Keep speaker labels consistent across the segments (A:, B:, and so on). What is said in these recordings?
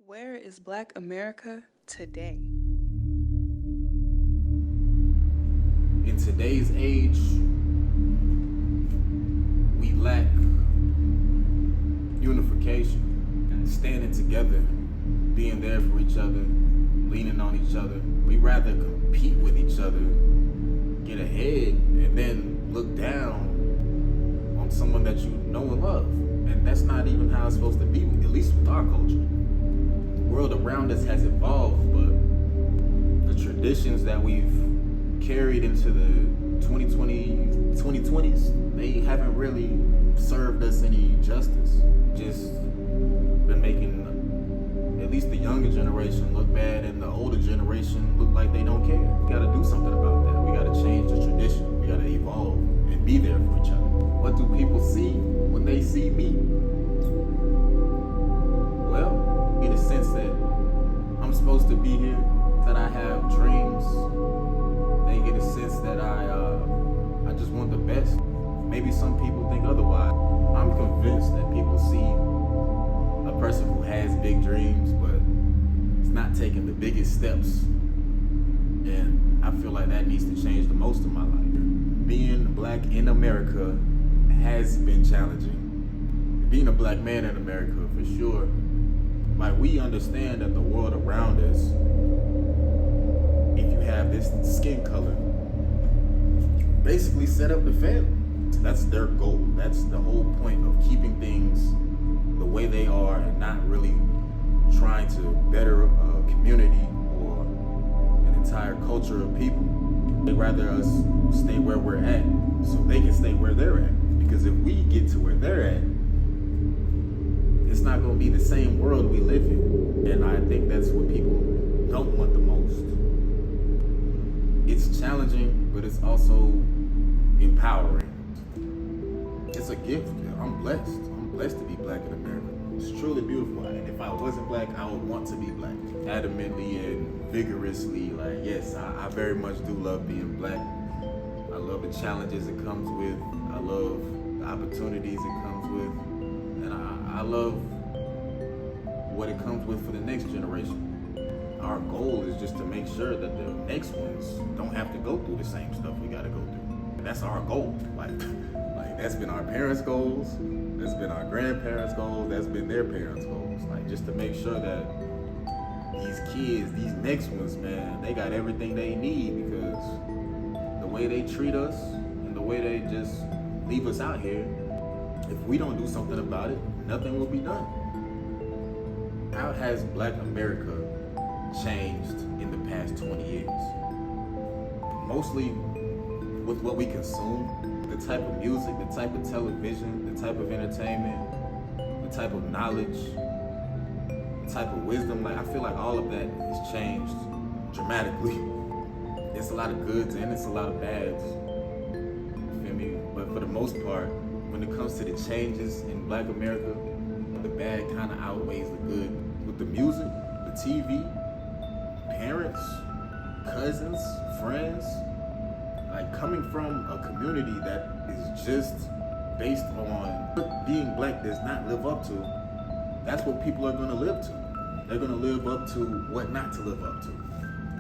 A: Where is Black America today?
B: In today's age, we lack unification, standing together, being there for each other, leaning on each other. We rather compete with each other, get ahead, and then look down on someone that you know and love. And that's not even how it's supposed to be, at least with our culture. The world around us has evolved, but the traditions that we've carried into the 2020s, they haven't really served us any justice. Just been making at least the younger generation look bad and the older generation look like they don't care. We gotta do something about that. We gotta change the tradition. We gotta evolve and be there for each other. What do people see when they see me? Well, get a sense that I'm supposed to be here, that I have dreams. They get a sense that I just want the best. Maybe some people think otherwise. I'm convinced that people see a person who has big dreams, but it's not taking the biggest steps. And I feel like that needs to change the most of my life. Being black in America has been challenging. Being a black man in America, for sure. Like, we understand that the world around us, if you have this skin color, basically set up the family. That's their goal. That's the whole point of keeping things the way they are and not really trying to better a community or an entire culture of people. They'd rather us stay where we're at so they can stay where they're at. Because if we get to where they're at, it's not going to be the same world we live in. And I think that's what people don't want the most. It's challenging, but it's also empowering. It's a gift. I'm blessed. I'm blessed to be black in America. It's truly beautiful. And if I wasn't black, I would want to be black. Adamantly and vigorously. Like, yes, I very much do love being black. I love the challenges it comes with. I love the opportunities it comes with. And I love what it comes with for the next generation. Our goal is just to make sure that the next ones don't have to go through the same stuff we gotta go through. And that's our goal. Like that's been our parents' goals, that's been our grandparents' goals, that's been their parents' goals. Like, just to make sure that these kids, these next ones, man, they got everything they need, because the way they treat us and the way they just leave us out here, if we don't do something about it, nothing will be done. How has Black America changed in the past 20 years? Mostly with what we consume, the type of music, the type of television, the type of entertainment, the type of knowledge, the type of wisdom. Like, I feel like all of that has changed dramatically. It's a lot of goods and it's a lot of bads. You feel me? But for the most part, when it comes to the changes in Black America, the bad kind of outweighs the good. With the music, the TV, parents, cousins, friends, like, coming from a community that is just based on what being black does not live up to, that's what people are gonna live to. They're gonna live up to what not to live up to.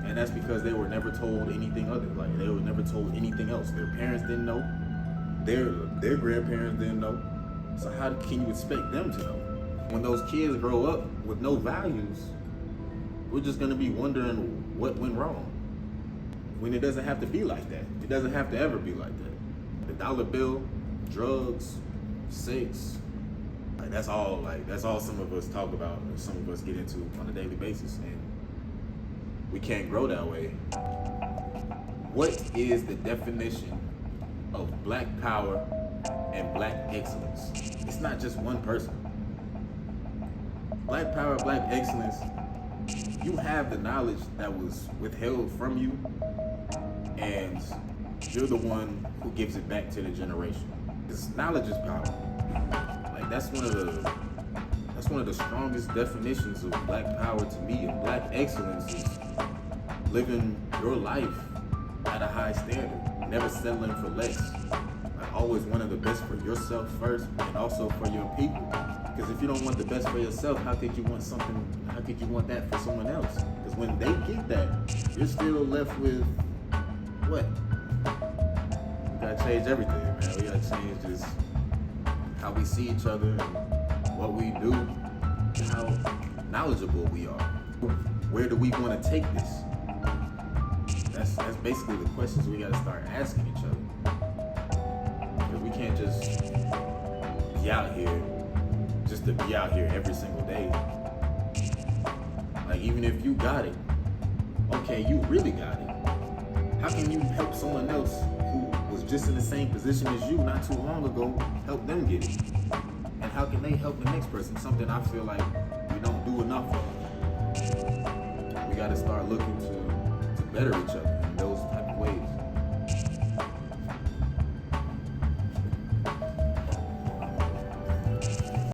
B: And that's because they were never told anything other. Like, they were never told anything else. Their parents didn't know. Their grandparents didn't know. So how can you expect them to know? When those kids grow up with no values, we're just gonna be wondering what went wrong. When it doesn't have to be like that. It doesn't have to ever be like that. The dollar bill, drugs, sex, that's all some of us talk about, or some of us get into on a daily basis, and we can't grow that way. What is the definition of black power and black excellence? It's not just one person. Black power, black excellence, you have the knowledge that was withheld from you, and you're the one who gives it back to the generation. Because knowledge is power. Like, that's one of the strongest definitions of black power to me. And black excellence is living your life at a high standard, never settling for less. Like, always wanting the best for yourself first, and also for your people. Because if you don't want the best for yourself, how could you want something? How could you want that for someone else? Because when they get that, you're still left with what? We gotta change everything, man. We gotta change just how we see each other, and what we do, and how knowledgeable we are. Where do we want to take this? That's basically the questions we gotta start asking each other. Because we can't just be out here just to be out here every single day. Like, even if you got it, okay, you really got it. How can you help someone else who was just in the same position as you not too long ago, help them get it? And how can they help the next person? Something I feel like we don't do enough of. We gotta start looking to better each other.